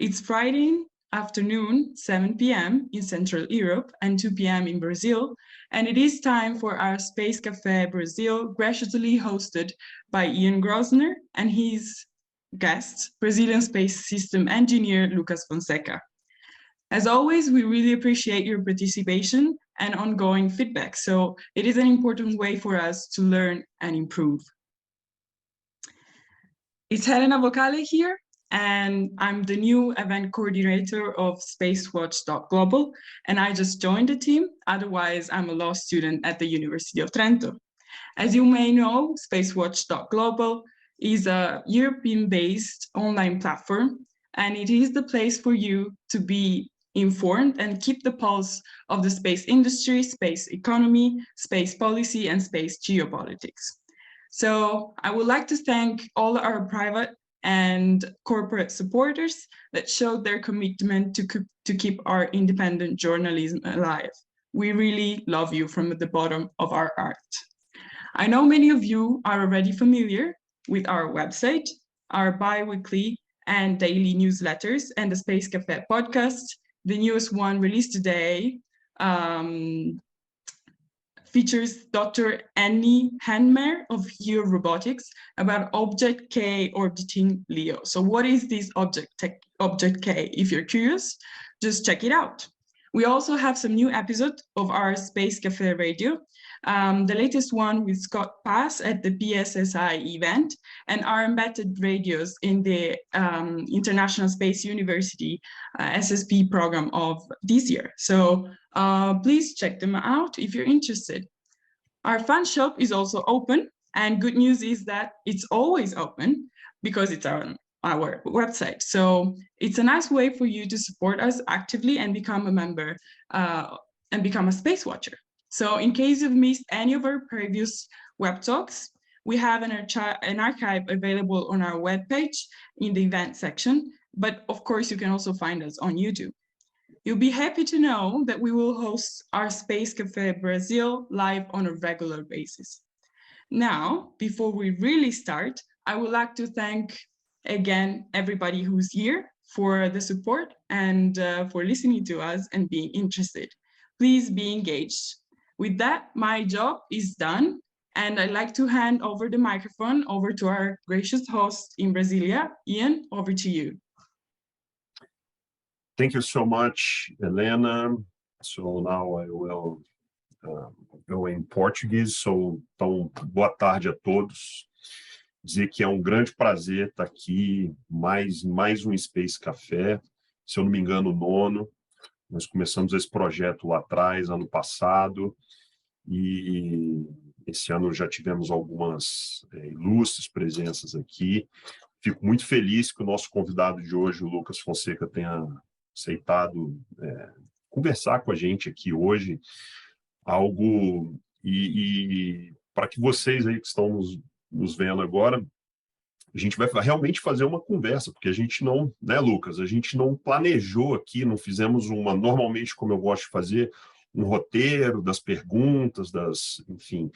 It's Friday afternoon, 7 p.m. in Central Europe and 2 p.m. in Brazil, and it is time for our Space Café Brazil, graciously hosted by Ian Grosner and his guest, Brazilian space system engineer Lucas Fonseca. As always, we really appreciate your participation and ongoing feedback, so it is an important way for us to learn and improve. It's Helena Vocale here, and I'm the new event coordinator of SpaceWatch.global, and I just joined the team. Otherwise, I'm a law student at the University of Trento. As you may know, SpaceWatch.global is a European-based online platform, and it is the place for you to be informed and keep the pulse of the space industry, space economy, space policy, and space geopolitics. So I would like to thank all our private and corporate supporters that showed their commitment to keep our independent journalism alive. We really love you from the bottom of our heart. I know many of you are already familiar with our website, our bi-weekly and daily newsletters, and the Space Café podcast. The newest one released today features Dr. Annie Handmer of Geo Robotics about Object K orbiting LEO. So what is this Object K? If you're curious, just check it out. We also have some new episodes of our Space Café Radio, the latest one with Scott Pass at the PSSI event, and our embedded radios in the International Space University SSP program of this year. So please check them out if you're interested. Our fan shop is also open, and good news is that it's always open because it's on our website. So it's a nice way for you to support us actively and become a member and become a space watcher. So in case you've missed any of our previous web talks, we have an archive available on our webpage in the event section, but of course you can also find us on YouTube. You'll be happy to know that we will host our Space Café Brazil live on a regular basis. Now, before we really start, I would like to thank again everybody who's here for the support and for listening to us and being interested. Please be engaged. With that, my job is done, and I'd like to hand over the microphone over to our gracious host in Brasilia. Ian, over to you. Thank you so much, Helena. So now I will go in Portuguese. So, então, boa tarde a todos. Dizer que é um grande prazer estar aqui, mais um Space Café, se eu não me engano, o 9º. Nós começamos esse projeto lá atrás, ano passado, e esse ano já tivemos algumas ilustres presenças aqui. Fico muito feliz que o nosso convidado de hoje, o Lucas Fonseca, tenha aceitado conversar com a gente aqui hoje, algo, e para que vocês aí que estão nos vendo agora, a gente vai realmente fazer uma conversa, porque a gente não, né, Lucas, a gente não planejou aqui, não fizemos normalmente, como eu gosto de fazer, um roteiro das perguntas, enfim,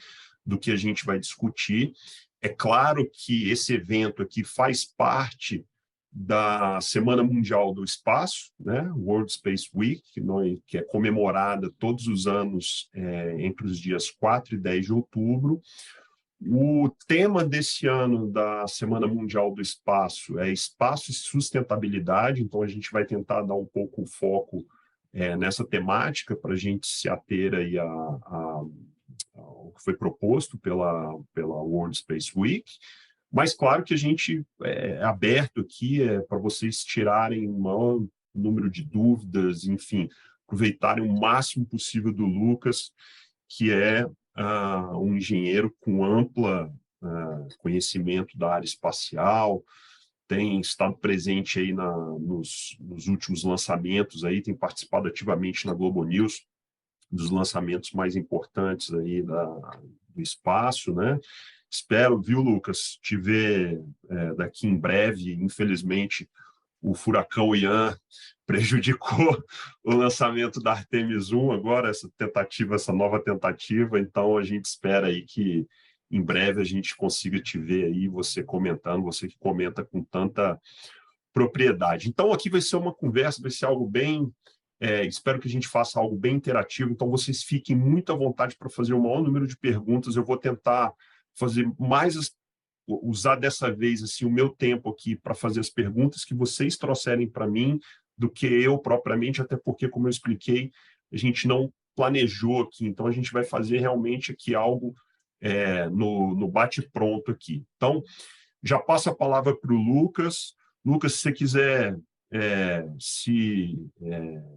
do que a gente vai discutir. É claro que esse evento aqui faz parte da Semana Mundial do Espaço, né, World Space Week, que é comemorada todos os anos entre os dias 4 e 10 de outubro. O tema desse ano da Semana Mundial do Espaço é espaço e sustentabilidade, então a gente vai tentar dar um pouco o foco nessa temática para a gente se ater aí ao que foi proposto pela World Space Week, mas claro que a gente é aberto aqui para vocês tirarem um maior número de dúvidas, enfim, aproveitarem o máximo possível do Lucas, que é um engenheiro com ampla conhecimento da área espacial, tem estado presente aí nos últimos lançamentos, aí, tem participado ativamente na Globo News, dos lançamentos mais importantes aí do espaço, né? Espero, viu, Lucas, te ver daqui em breve. Infelizmente, o furacão Ian prejudicou o lançamento da Artemis 1, agora essa nova tentativa, então a gente espera aí que em breve a gente consiga te ver aí, você comentando, você que comenta com tanta propriedade. Então, aqui vai ser uma conversa, vai ser algo bem... espero que a gente faça algo bem interativo, então vocês fiquem muito à vontade para fazer o maior número de perguntas. Eu vou tentar fazer usar dessa vez assim, o meu tempo aqui para fazer as perguntas que vocês trouxerem para mim do que eu propriamente, até porque, como eu expliquei, a gente não planejou aqui, então a gente vai fazer realmente aqui algo no bate-pronto aqui. Então, já passo a palavra para o Lucas. Lucas, se você quiser se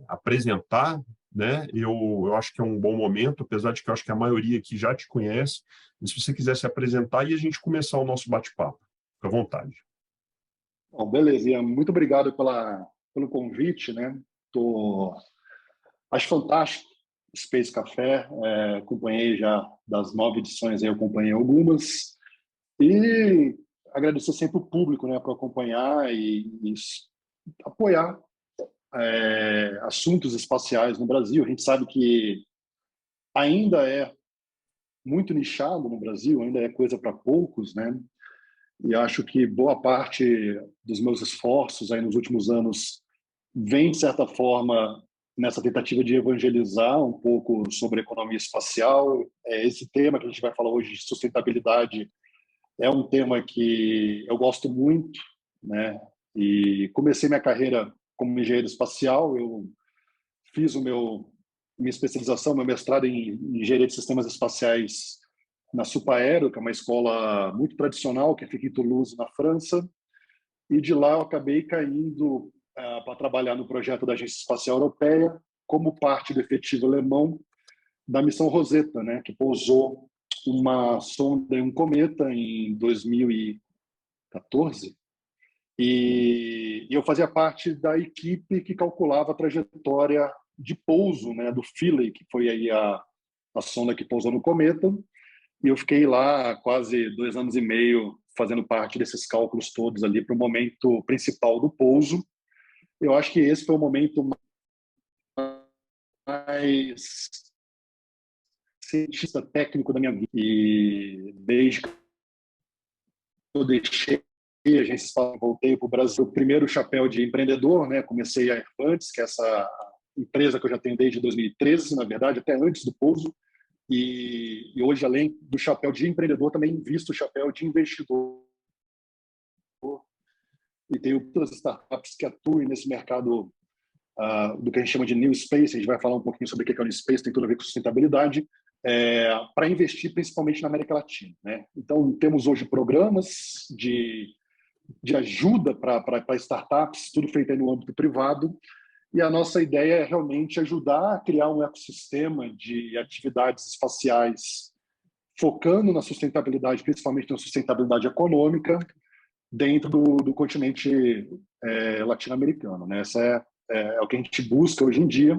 apresentar, né? Eu acho que é um bom momento, apesar de que eu acho que a maioria aqui já te conhece, mas se você quiser se apresentar e a gente começar o nosso bate-papo. Fica à vontade. Bom, beleza, Ian. Muito obrigado pelo convite, né? Acho fantástico o Space Café, acompanhei já das 9 edições, eu acompanhei algumas, e agradecer sempre o público, né, por acompanhar e apoiar assuntos espaciais no Brasil. A gente sabe que ainda é muito nichado no Brasil, ainda é coisa para poucos, né? E acho que boa parte dos meus esforços aí nos últimos anos vem, de certa forma, nessa tentativa de evangelizar um pouco sobre economia espacial. Esse tema que a gente vai falar hoje de sustentabilidade é um tema que eu gosto muito, né? E comecei minha carreira como engenheiro espacial. Eu fiz minha especialização, meu mestrado em engenharia de sistemas espaciais na Supaero, que é uma escola muito tradicional, que fica em Toulouse, na França. E de lá eu acabei caindo para trabalhar no projeto da Agência Espacial Europeia, como parte do efetivo alemão da missão Rosetta, né, que pousou uma sonda em um cometa em 2014. E eu fazia parte da equipe que calculava a trajetória de pouso, né, do Philae, que foi aí a sonda que pousou no cometa. E eu fiquei lá quase 2 anos e meio fazendo parte desses cálculos todos ali para o momento principal do pouso. Eu acho que esse foi o momento mais cientista técnico da minha vida. E desde que eu deixei a agência espacial, voltei para o Brasil, o primeiro chapéu de empreendedor, né? Comecei a Airpunts, que é essa empresa que eu já tenho desde 2013, na verdade, até antes do pouso. E hoje, além do chapéu de empreendedor, também visto o chapéu de investidor. E tenho outras startups que atuem nesse mercado do que a gente chama de New Space. A gente vai falar um pouquinho sobre o que é o New Space, tem tudo a ver com sustentabilidade, para investir principalmente na América Latina, né? Então, temos hoje programas de ajuda para startups, tudo feito aí no âmbito privado. E a nossa ideia é realmente ajudar a criar um ecossistema de atividades espaciais focando na sustentabilidade, principalmente na sustentabilidade econômica, dentro do continente latino-americano, né? Essa é o que a gente busca hoje em dia.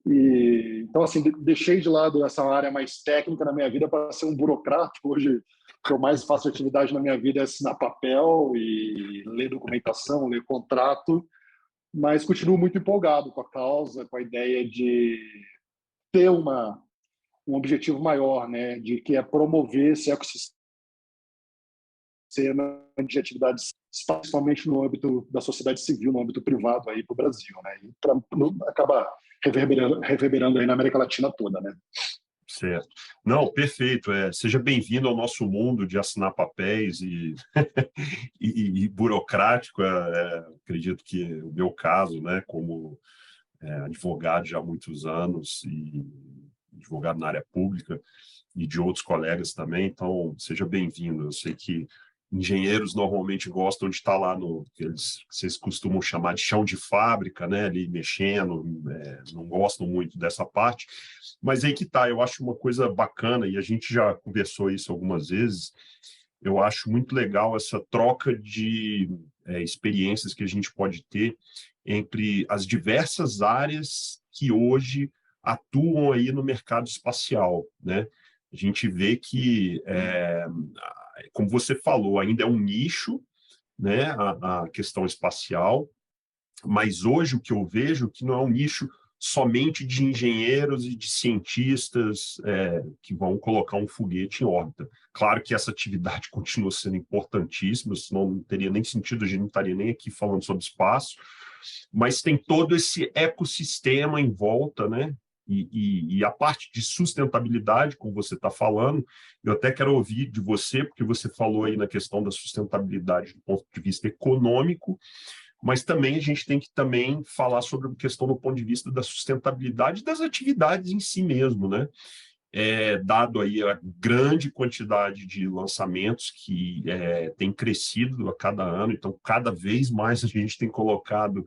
E, então, assim, deixei de lado essa área mais técnica na minha vida para ser um burocrata. Hoje, o que eu mais faço de atividade na minha vida é assinar papel e ler documentação, ler contrato, mas continuo muito empolgado com a causa, com a ideia de ter um objetivo maior, né, de que é promover esse ecossistema de atividades, principalmente no âmbito da sociedade civil, no âmbito privado aí para o Brasil, né, e acaba reverberando aí na América Latina toda, né. Certo. Não, perfeito. Seja bem-vindo ao nosso mundo de assinar papéis e burocrático. Acredito que o meu caso, né, como advogado já há muitos anos e advogado na área pública e de outros colegas também, então seja bem-vindo. Eu sei que engenheiros normalmente gostam de estar lá no que vocês costumam chamar de chão de fábrica, né, ali mexendo, não gostam muito dessa parte, mas aí que tá, eu acho uma coisa bacana, e a gente já conversou isso algumas vezes, eu acho muito legal essa troca de experiências que a gente pode ter entre as diversas áreas que hoje atuam aí no mercado espacial, né? A gente vê que, como você falou, ainda é um nicho, né, a questão espacial, mas hoje o que eu vejo é que não é um nicho somente de engenheiros e de cientistas que vão colocar um foguete em órbita. Claro que essa atividade continua sendo importantíssima, senão não teria nem sentido, a gente não estaria nem aqui falando sobre espaço, mas tem todo esse ecossistema em volta, né? E a parte de sustentabilidade, como você está falando, eu até quero ouvir de você, porque você falou aí na questão da sustentabilidade do ponto de vista econômico, mas também a gente tem que também falar sobre a questão do ponto de vista da sustentabilidade das atividades em si mesmo, né? Dado aí a grande quantidade de lançamentos que tem crescido a cada ano, então cada vez mais a gente tem colocado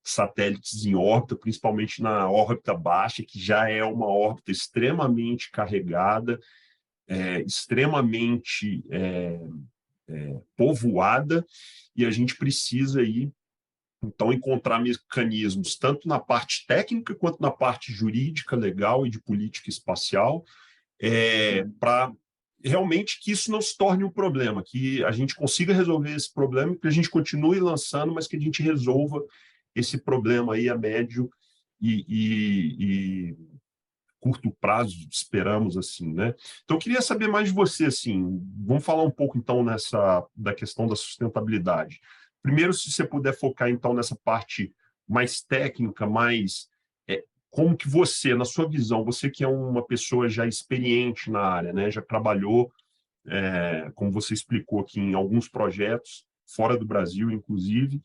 satélites em órbita, principalmente na órbita baixa, que já é uma órbita extremamente carregada, extremamente povoada, e a gente precisa aí então encontrar mecanismos tanto na parte técnica quanto na parte jurídica, legal e de política espacial, para realmente que isso não se torne um problema, que a gente consiga resolver esse problema, que a gente continue lançando, mas que a gente resolva esse problema aí a médio e curto prazo, esperamos assim, né? Então, eu queria saber mais de você, assim, vamos falar um pouco, então, da questão da sustentabilidade. Primeiro, se você puder focar, então, nessa parte mais técnica, mais como que você, na sua visão, você que é uma pessoa já experiente na área, né, já trabalhou, como você explicou aqui, em alguns projetos, fora do Brasil, inclusive,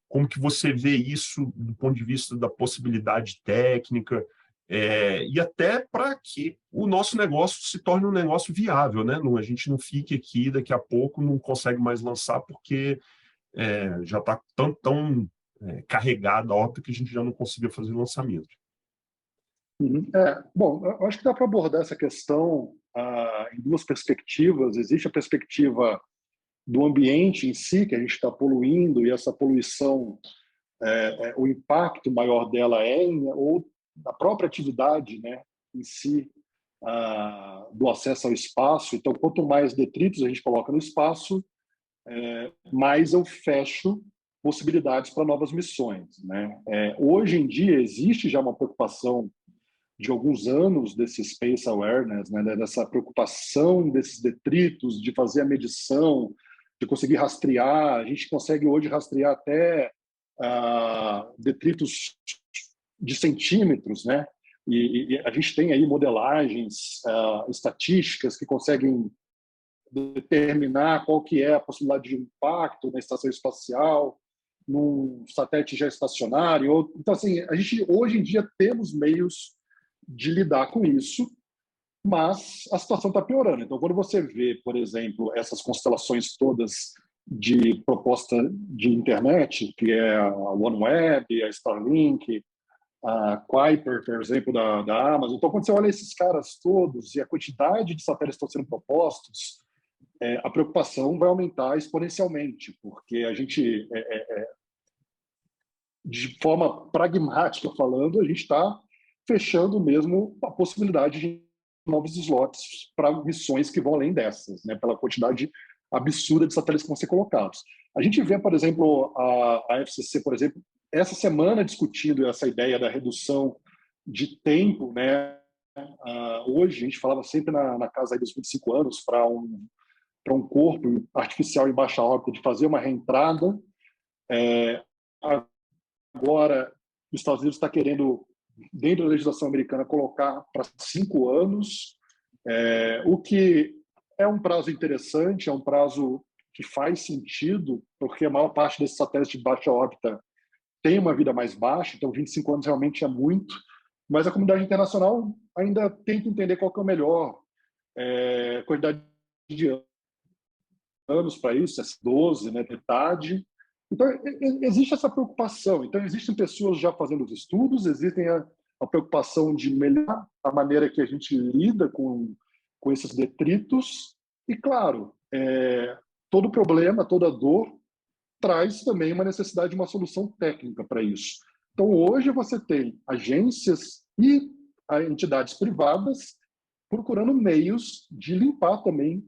como que você vê isso do ponto de vista da possibilidade técnica, e até para que o nosso negócio se torne um negócio viável, né? A gente não fique aqui, daqui a pouco não consegue mais lançar porque já está tão carregada a órbita que a gente já não conseguia fazer lançamento. Uhum. Bom, eu acho que dá para abordar essa questão em duas perspectivas. Existe a perspectiva do ambiente em si, que a gente está poluindo, e essa poluição, o impacto maior dela ou da própria atividade, né, em si, do acesso ao espaço. Então, quanto mais detritos a gente coloca no espaço, mais eu fecho possibilidades para novas missões, né? Hoje em dia, existe já uma preocupação de alguns anos desse space awareness, né, dessa preocupação desses detritos, de fazer a medição, de conseguir rastrear. A gente consegue hoje rastrear até detritos de centímetros, né? E a gente tem aí modelagens estatísticas que conseguem determinar qual que é a possibilidade de impacto na estação espacial, num satélite já estacionário. Então, assim, a gente hoje em dia temos meios de lidar com isso, mas a situação está piorando. Então, quando você vê, por exemplo, essas constelações todas de proposta de internet, que é a OneWeb, a Starlink, a Kuiper, por exemplo, da Amazon. Então, quando você olha esses caras todos e a quantidade de satélites que estão sendo propostos, a preocupação vai aumentar exponencialmente, porque a gente, de forma pragmática falando, a gente está fechando mesmo a possibilidade de novos slots para missões que vão além dessas, né, pela quantidade absurda de satélites que vão ser colocados. A gente vê, por exemplo, a FCC, por exemplo, essa semana discutindo essa ideia da redução de tempo, né? Hoje a gente falava sempre na casa aí dos 25 anos para um corpo artificial em baixa órbita de fazer uma reentrada. Agora, os Estados Unidos está querendo, dentro da legislação americana, colocar para 5 anos, o que é um prazo interessante, é um prazo que faz sentido, porque a maior parte desses satélites de baixa órbita tem uma vida mais baixa, então 25 anos realmente é muito, mas a comunidade internacional ainda tenta entender qual que é o melhor quantidade de anos para isso, 12, né, metade. Então, existe essa preocupação. Então, existem pessoas já fazendo os estudos, existem a preocupação de melhorar a maneira que a gente lida com esses detritos. E, claro, todo problema, toda dor traz também uma necessidade de uma solução técnica para isso. Então, hoje você tem agências e entidades privadas procurando meios de limpar também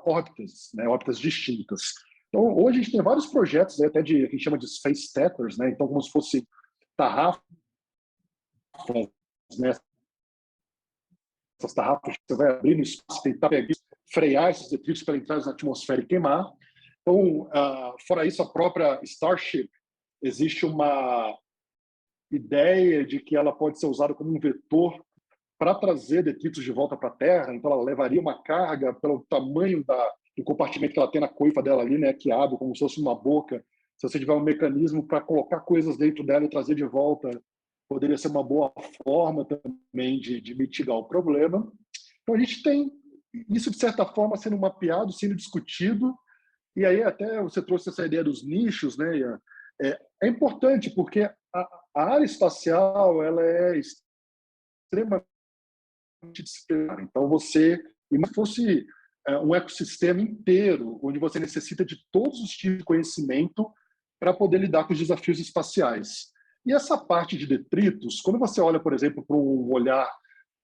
órbitas, né, órbitas distintas. Então, hoje a gente tem vários projetos, até que a gente chama de space tethers, né, então como se fosse tarrafas né? Essas tarrafas que você vai abrir no espaço, tentar pegar, frear esses detritos para entrar na atmosfera e queimar. Então, fora isso, a própria Starship, existe uma ideia de que ela pode ser usada como um vetor para trazer detritos de volta para a Terra. Então, ela levaria uma carga pelo tamanho do compartimento que ela tem na coifa dela ali, né, que abre como se fosse uma boca. Se você tiver um mecanismo para colocar coisas dentro dela e trazer de volta, poderia ser uma boa forma também de mitigar o problema. Então, a gente tem isso, de certa forma, sendo mapeado, sendo discutido. E aí até você trouxe essa ideia dos nichos, né, Ian? É importante, porque a área espacial ela é extremamente disciplinar. Então, você, e se fosse um ecossistema inteiro, onde você necessita de todos os tipos de conhecimento para poder lidar com os desafios espaciais. E essa parte de detritos, quando você olha, por exemplo, para um olhar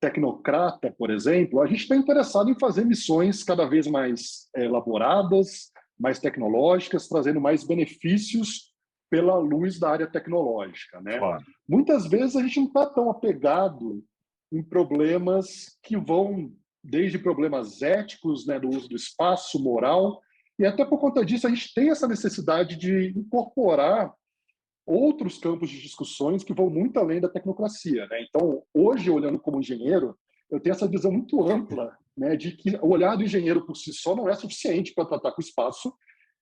tecnocrata, por exemplo, a gente está interessado em fazer missões cada vez mais elaboradas, mais tecnológicas, trazendo mais benefícios pela luz da área tecnológica, né? Claro. Muitas vezes a gente não está tão apegado em problemas que vão desde problemas éticos, né, do uso do espaço, moral, e até por conta disso a gente tem essa necessidade de incorporar outros campos de discussões que vão muito além da tecnocracia, né? Então, hoje, olhando como engenheiro, eu tenho essa visão muito ampla, né, de que o olhar do engenheiro por si só não é suficiente para tratar com o espaço,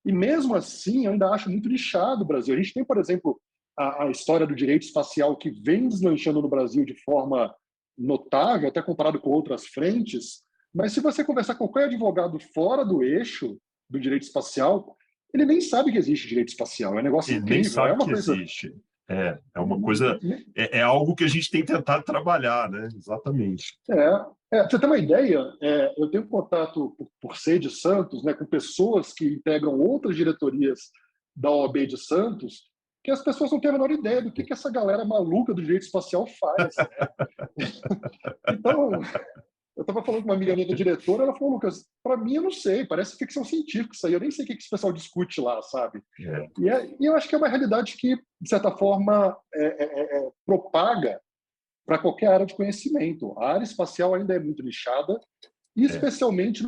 e mesmo assim eu ainda acho muito nichado o Brasil. A gente tem, por exemplo, a história do direito espacial que vem deslanchando no Brasil de forma notável, até comparado com outras frentes, mas se você conversar com qualquer advogado fora do eixo do direito espacial, ele nem sabe que existe direito espacial. É um negócio Ele incrível. nem sabe é uma que coisa... existe. É uma coisa... É algo que a gente tem tentado trabalhar, né? Exatamente. Pra você ter uma ideia, eu tenho contato, por ser de Santos, né, com pessoas que integram outras diretorias da OAB de Santos, que as pessoas não têm a menor ideia do que essa galera maluca do direito espacial faz. Né? Então, eu estava falando com uma amiga minha que é diretora, ela falou, Lucas, para mim eu não sei, parece ficção científica isso aí, eu nem sei o que esse pessoal discute lá, sabe? E eu acho que é uma realidade que, de certa forma, propaga para qualquer área de conhecimento. A área espacial ainda é muito nichada, e especialmente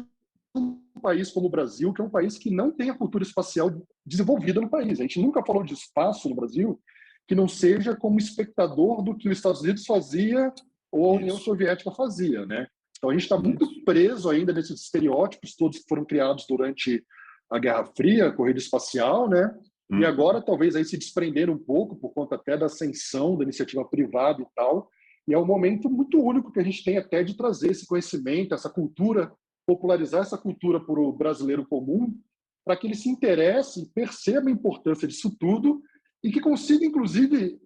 num país como o Brasil, que é um país que não tem a cultura espacial desenvolvida no país. A gente nunca falou de espaço no Brasil que não seja como espectador do que os Estados Unidos fazia ou a União Soviética fazia, né? Então a gente está muito preso ainda nesses estereótipos todos que foram criados durante a Guerra Fria, a corrida espacial, né? E agora talvez aí se desprender um pouco por conta até da ascensão da iniciativa privada e tal. E é um momento muito único que a gente tem até de trazer esse conhecimento, essa cultura, popularizar essa cultura para o brasileiro comum, para que ele se interesse, perceba a importância disso tudo e que consiga, inclusive,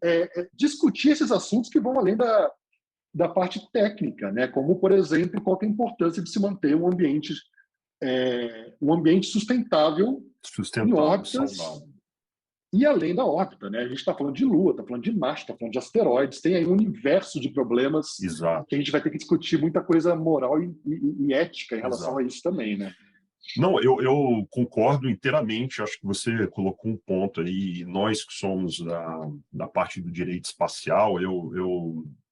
discutir esses assuntos que vão além da parte técnica, né? Como, por exemplo, qual é a importância de se manter um ambiente sustentável em órbitas saudável. e além da órbita, né? A gente está falando de Lua, está falando de Marte, está falando de asteroides, tem aí um universo de problemas que a gente vai ter que discutir muita coisa moral e ética em relação a isso também, né? Não, eu concordo inteiramente, acho que você colocou um ponto aí, nós que somos da parte do direito espacial,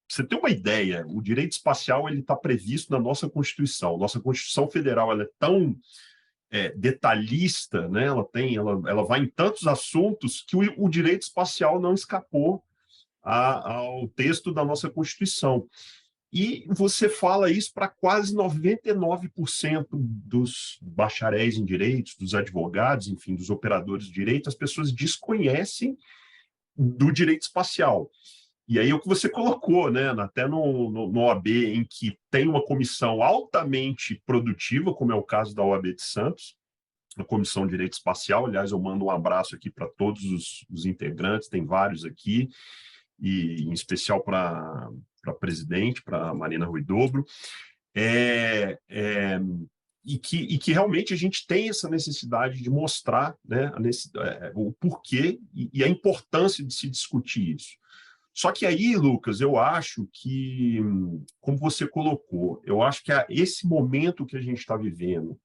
você tem uma ideia, o direito espacial ele está previsto na nossa Constituição Federal ela é tão detalhista, né? Ela vai em tantos assuntos que o direito espacial não escapou ao texto da nossa Constituição. E você fala isso para quase 99% dos bacharéis em direitos, dos advogados, enfim, dos operadores de direito, as pessoas desconhecem do direito espacial. E aí o que você colocou, né, até no OAB, em que tem uma comissão altamente produtiva, como é o caso da OAB de Santos, a Comissão de Direito Espacial. Aliás, eu mando um abraço aqui para todos os integrantes, tem vários aqui, e em especial para a presidente, para a Marina Huidobro, e que realmente a gente tem essa necessidade de mostrar, né, o porquê e a importância de se discutir isso. Só que aí, Lucas, eu acho que, como você colocou, eu acho que esse momento que a gente está vivendo,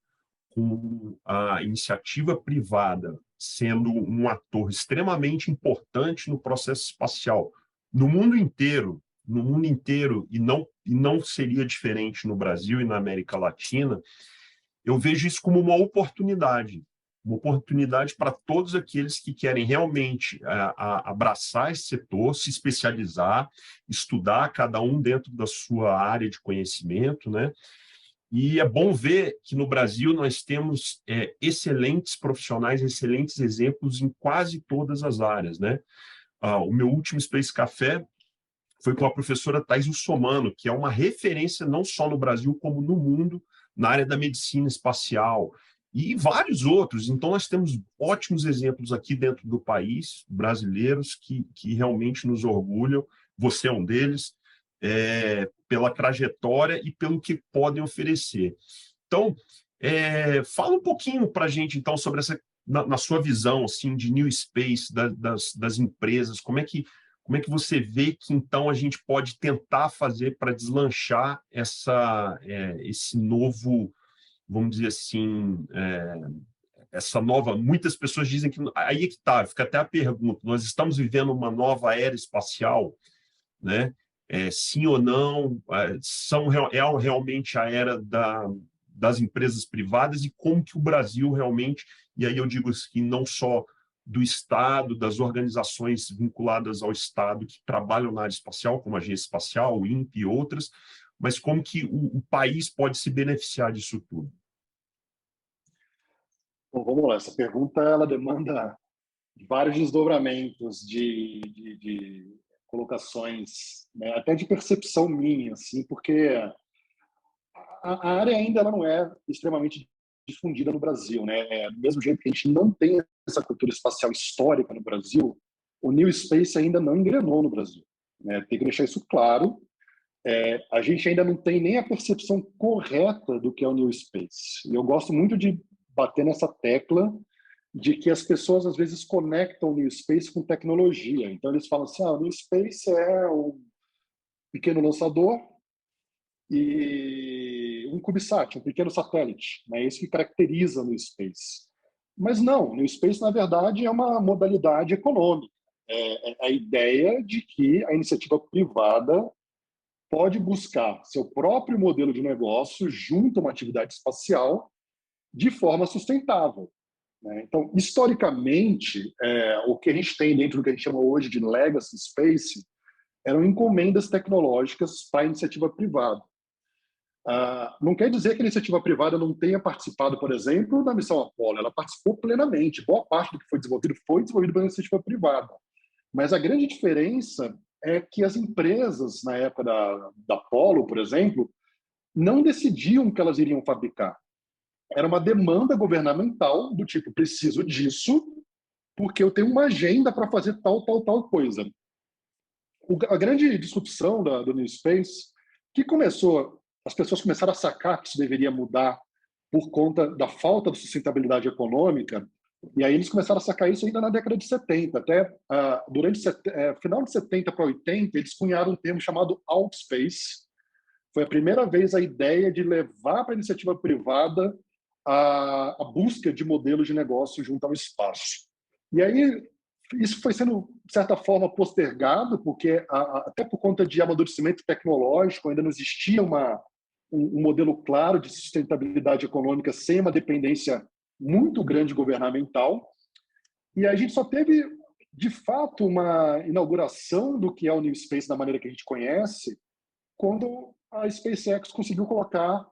com a iniciativa privada sendo um ator extremamente importante no processo espacial, no mundo inteiro, no mundo inteiro, e não seria diferente no Brasil e na América Latina, eu vejo isso como uma oportunidade para todos aqueles que querem realmente abraçar esse setor, se especializar, estudar cada um dentro da sua área de conhecimento, né? E é bom ver que no Brasil nós temos excelentes profissionais, excelentes exemplos em quase todas as áreas, né? O meu último Space Café foi com a professora Thais Russomano, que é uma referência não só no Brasil, como no mundo, na área da medicina espacial, e vários outros. Então, nós temos ótimos exemplos aqui dentro do país, brasileiros, que realmente nos orgulham. Você é um deles, pela trajetória e pelo que podem oferecer. Então, fala um pouquinho para a gente, então, sobre essa, na sua visão assim, de New Space, das empresas, como é que você vê que, então, a gente pode tentar fazer para deslanchar esse novo, vamos dizer assim, essa nova... Muitas pessoas dizem que... Aí é que está, fica até a pergunta, nós estamos vivendo uma nova era espacial, né? Sim ou não? Realmente a era das empresas privadas, e como que o Brasil realmente... E aí eu digo assim, não só do Estado, das organizações vinculadas ao Estado que trabalham na área espacial, como a Agência Espacial, o INPE e outras, mas como que o país pode se beneficiar disso tudo? Bom, vamos lá. Essa pergunta ela demanda vários desdobramentos de colocações, né, até de percepção minha, assim, porque a área ainda ela não é extremamente difundida no Brasil, né? Do mesmo jeito que a gente não tem essa cultura espacial histórica no Brasil, o New Space ainda não engrenou no Brasil, né? Tem que deixar isso claro. A gente ainda não tem nem a percepção correta do que é o New Space. E eu gosto muito de bater nessa tecla de que as pessoas às vezes conectam o New Space com tecnologia. Então eles falam assim: o New Space é um pequeno lançador e um CubeSat, um pequeno satélite, né? Isso que caracteriza o New Space. Mas não, o New Space na verdade é uma modalidade econômica. É a ideia de que a iniciativa privada pode buscar seu próprio modelo de negócio junto a uma atividade espacial de forma sustentável, né? Então, historicamente, o que a gente tem dentro do que a gente chama hoje de legacy space eram encomendas tecnológicas para a iniciativa privada. Não quer dizer que a iniciativa privada não tenha participado, por exemplo, da missão Apollo. Ela participou plenamente. Boa parte do que foi desenvolvido pela iniciativa privada. Mas a grande diferença é que as empresas, na época da Apollo, por exemplo, não decidiam o que elas iriam fabricar. Era uma demanda governamental do tipo: preciso disso porque eu tenho uma agenda para fazer tal coisa. A grande disrupção do New Space, que começou, as pessoas começaram a sacar que isso deveria mudar por conta da falta de sustentabilidade econômica, e aí eles começaram a sacar isso ainda na década de 70. Até durante final de 70 para 80, eles cunharam um termo chamado Outspace. Foi a primeira vez a ideia de levar para a iniciativa privada a busca de modelos de negócio junto ao espaço. E aí isso foi sendo, de certa forma, postergado, porque até por conta de amadurecimento tecnológico ainda não existia um modelo claro de sustentabilidade econômica sem uma dependência muito grande governamental. E a gente só teve, de fato, uma inauguração do que é o New Space da maneira que a gente conhece quando a SpaceX conseguiu colocar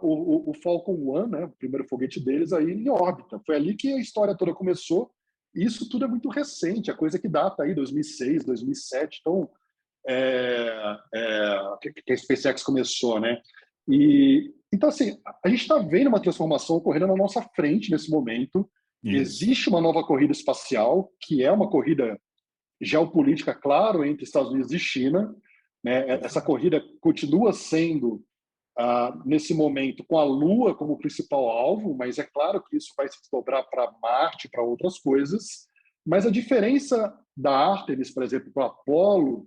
o Falcon 1, né, o primeiro foguete deles, aí em órbita. Foi ali que a história toda começou. E isso tudo é muito recente, a coisa que data aí 2006, 2007. Então, que a SpaceX começou, né? Então, assim, a gente está vendo uma transformação ocorrendo na nossa frente nesse momento. Isso. Existe uma nova corrida espacial, que é uma corrida geopolítica, claro, entre Estados Unidos e China, né? Essa corrida continua sendo, nesse momento, com a Lua como principal alvo, mas é claro que isso vai se desdobrar para Marte, para outras coisas. Mas a diferença da Artemis, por exemplo, para o Apollo,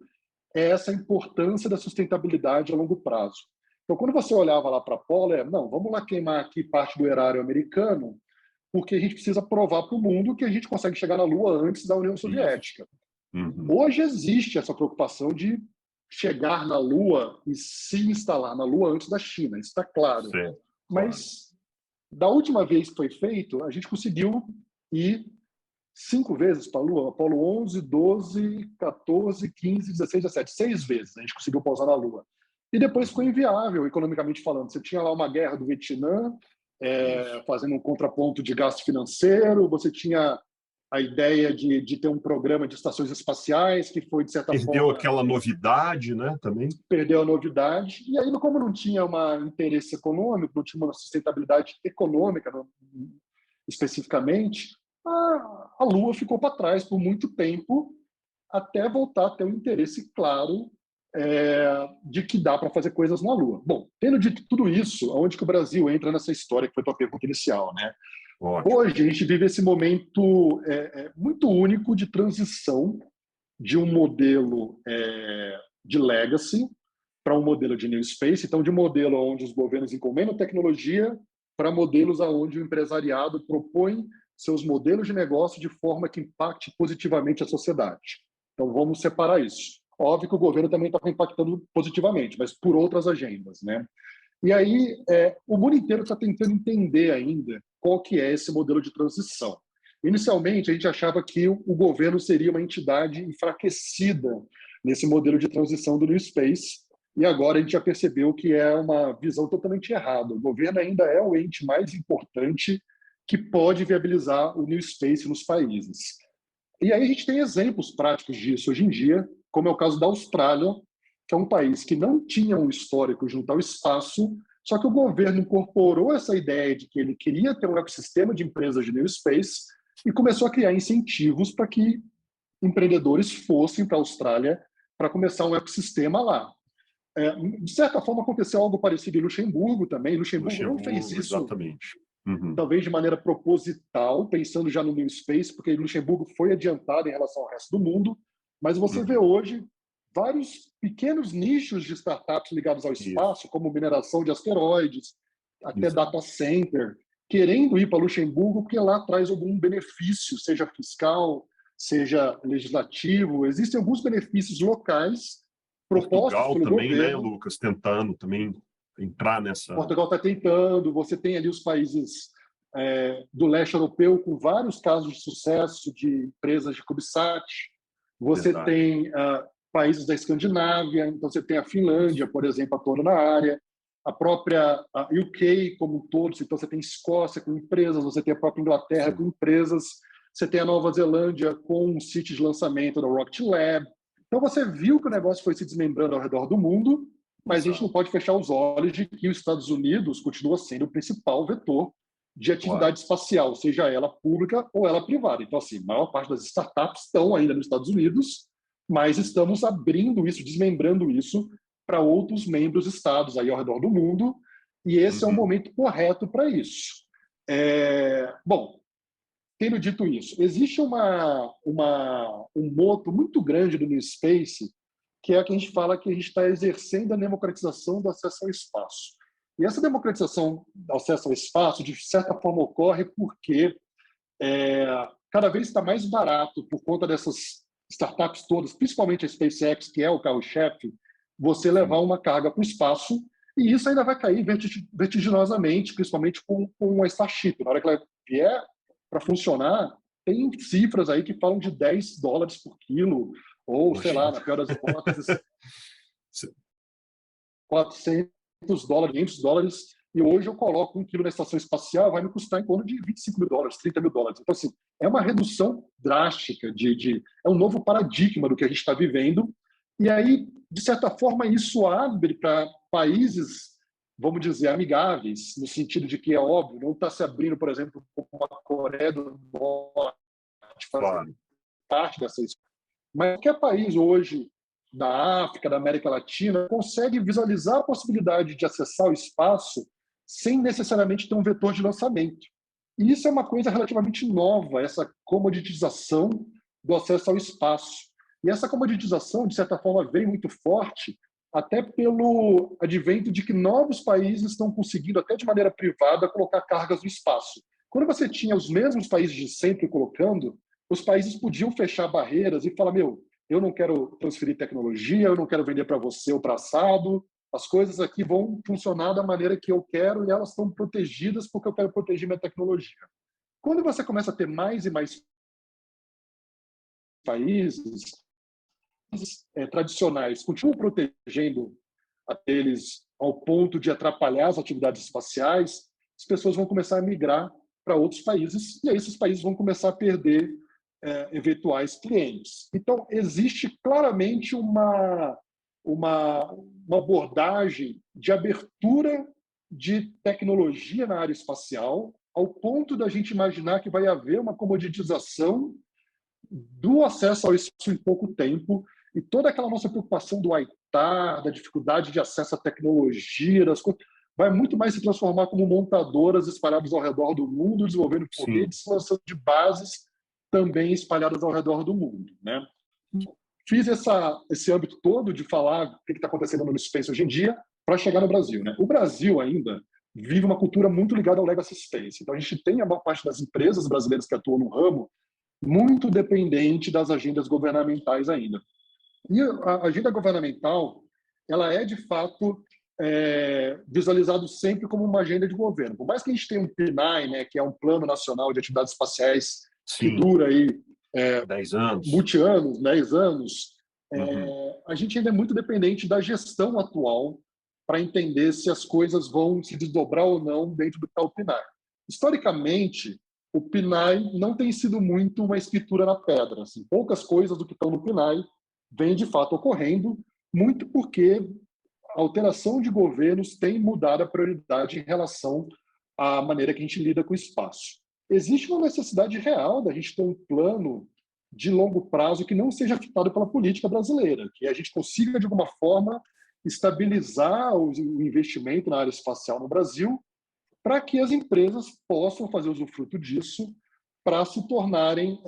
é essa importância da sustentabilidade a longo prazo. Então, quando você olhava lá para Apollo, não, vamos lá queimar aqui parte do erário americano, porque a gente precisa provar para o mundo que a gente consegue chegar na Lua antes da União Soviética. Uhum. Hoje existe essa preocupação de chegar na Lua e se instalar na Lua antes da China, isso está claro. Certo. Mas, da última vez que foi feito, a gente conseguiu ir 5 vezes para a Lua. Apolo 11, 12, 14, 15, 16, 17. 6 vezes a gente conseguiu pousar na Lua. E depois ficou inviável, economicamente falando. Você tinha lá uma guerra do Vietnã, fazendo um contraponto de gasto financeiro, você tinha a ideia de ter um programa de estações espaciais que foi, de certa Perdeu forma... aquela novidade, né, também. Perdeu a novidade. E aí, como não tinha um interesse econômico, não tinha uma sustentabilidade econômica, especificamente, a Lua ficou para trás por muito tempo, até voltar a ter um interesse claro de que dá para fazer coisas na Lua. Bom, tendo dito tudo isso, onde que o Brasil entra nessa história, que foi a tua pergunta inicial, né? Ótimo. Hoje, a gente vive esse momento muito único de transição de um modelo de legacy para um modelo de new space. Então, de um modelo onde os governos encomendam tecnologia para modelos onde o empresariado propõe seus modelos de negócio de forma que impacte positivamente a sociedade. Então, vamos separar isso. Óbvio que o governo também está impactando positivamente, mas por outras agendas, né? E aí, o mundo inteiro está tentando entender ainda qual que é esse modelo de transição. Inicialmente, a gente achava que o governo seria uma entidade enfraquecida nesse modelo de transição do New Space, e agora a gente já percebeu que é uma visão totalmente errada. O governo ainda é o ente mais importante que pode viabilizar o New Space nos países. E aí a gente tem exemplos práticos disso hoje em dia, como é o caso da Austrália, que é um país que não tinha um histórico junto ao espaço, só que o governo incorporou essa ideia de que ele queria ter um ecossistema de empresas de New Space e começou a criar incentivos para que empreendedores fossem para a Austrália para começar um ecossistema lá. De certa forma, aconteceu algo parecido em Luxemburgo também. Luxemburgo não fez isso, exatamente. Uhum. Talvez de maneira proposital, pensando já no New Space, porque Luxemburgo foi adiantado em relação ao resto do mundo, mas você vê hoje vários pequenos nichos de startups ligados ao espaço, como mineração de asteroides, até data center, querendo ir para Luxemburgo porque lá traz algum benefício, seja fiscal, seja legislativo. Existem alguns benefícios locais propostos Portugal pelo também, governo. né, Lucas, tentando também entrar nessa... Portugal está tentando, você tem ali os países do leste europeu com vários casos de sucesso de empresas de CubeSat, você tem países da Escandinávia, então você tem a Finlândia, por exemplo, atuando na área, a própria UK como um todo, então você tem Escócia com empresas, você tem a própria Inglaterra com empresas, você tem a Nova Zelândia com um sítio de lançamento da Rocket Lab. Então você viu que o negócio foi se desmembrando ao redor do mundo, mas a gente não pode fechar os olhos de que os Estados Unidos continua sendo o principal vetor de atividade espacial, seja ela pública ou ela privada. Então, assim, a maior parte das startups estão ainda nos Estados Unidos, mas estamos abrindo isso, desmembrando isso para outros membros estados aí ao redor do mundo, e esse é o momento correto para isso. Bom, tendo dito isso, existe um moto muito grande do New Space, que é a que a gente fala que a gente está exercendo a democratização do acesso ao espaço. E essa democratização do acesso ao espaço, de certa forma, ocorre porque cada vez está mais barato, por conta dessas startups todas, principalmente a SpaceX, que é o carro-chefe, você levar uma carga para o espaço, e isso ainda vai cair vertiginosamente, principalmente com a Starship. Na hora que ela vier para funcionar, tem cifras aí que falam de $10 por quilo, ou, sei lá, na pior das hipóteses, $400, $500, e hoje eu coloco $1 quilo na estação espacial, vai me custar em torno de $25 mil, $30 mil. Então, assim, é uma redução drástica, é um novo paradigma do que a gente está vivendo, e aí, de certa forma, isso abre para países, vamos dizer, amigáveis, no sentido de que é óbvio, não está se abrindo, por exemplo, como a Coreia do Norte, fazer parte dessa história. Mas qualquer país hoje, da África, da América Latina, consegue visualizar a possibilidade de acessar o espaço sem necessariamente ter um vetor de lançamento. E isso é uma coisa relativamente nova, essa comoditização do acesso ao espaço. E essa comoditização, de certa forma, vem muito forte até pelo advento de que novos países estão conseguindo, até de maneira privada, colocar cargas no espaço. Quando você tinha os mesmos países de sempre colocando, os países podiam fechar barreiras e falar, eu não quero transferir tecnologia, eu não quero vender para você ou para assado, as coisas aqui vão funcionar da maneira que eu quero e elas estão protegidas porque eu quero proteger minha tecnologia. Quando você começa a ter mais e mais países tradicionais continuam protegendo aqueles ao ponto de atrapalhar as atividades espaciais, as pessoas vão começar a migrar para outros países e aí esses países vão começar a perder eventuais clientes. Então, existe claramente uma abordagem de abertura de tecnologia na área espacial, ao ponto da gente imaginar que vai haver uma comoditização do acesso ao espaço em pouco tempo, e toda aquela nossa preocupação do ITAR, da dificuldade de acesso à tecnologia, das coisas, vai muito mais se transformar como montadoras espalhadas ao redor do mundo, desenvolvendo foguetes, lançando de bases também espalhadas ao redor do mundo, né? Fiz esse âmbito todo de falar o que está acontecendo no Space hoje em dia para chegar no Brasil, né? O Brasil ainda vive uma cultura muito ligada ao legacy space. Então, a gente tem a maior parte das empresas brasileiras que atuam no ramo muito dependente das agendas governamentais ainda. E a agenda governamental, ela é, de fato, visualizado sempre como uma agenda de governo. Por mais que a gente tenha um PNAE, né, que é um Plano Nacional de Atividades Espaciais, que dura aí 10 anos, multi-anos, 10 anos, a gente ainda é muito dependente da gestão atual para entender se as coisas vão se desdobrar ou não dentro do tal PNAE. Historicamente, o PNAE não tem sido muito uma escritura na pedra. Assim, poucas coisas do que estão no PNAE vêm de fato ocorrendo, muito porque a alteração de governos tem mudado a prioridade em relação à maneira que a gente lida com o espaço. Existe uma necessidade real da gente ter um plano de longo prazo que não seja afetado pela política brasileira, que a gente consiga, de alguma forma, estabilizar o investimento na área espacial no Brasil, para que as empresas possam fazer usufruto disso para se tornarem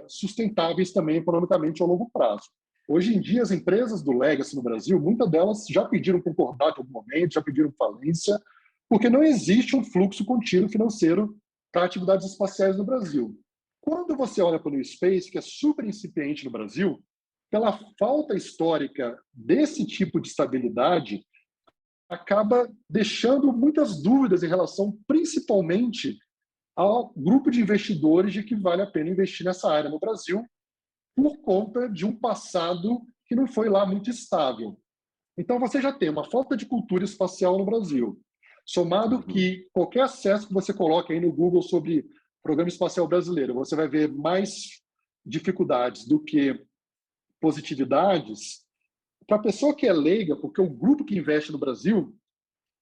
sustentáveis também economicamente ao longo prazo. Hoje em dia, as empresas do Legacy no Brasil, muitas delas já pediram concordata em algum momento, já pediram falência, porque não existe um fluxo contínuo financeiro para atividades espaciais no Brasil. Quando você olha para o New Space, que é super incipiente no Brasil, pela falta histórica desse tipo de estabilidade, acaba deixando muitas dúvidas em relação, principalmente, ao grupo de investidores de que vale a pena investir nessa área no Brasil, por conta de um passado que não foi lá muito estável. Então, você já tem uma falta de cultura espacial no Brasil, somado que qualquer acesso que você coloque aí no Google sobre Programa Espacial Brasileiro, você vai ver mais dificuldades do que positividades. Para a pessoa que é leiga, porque o grupo que investe no Brasil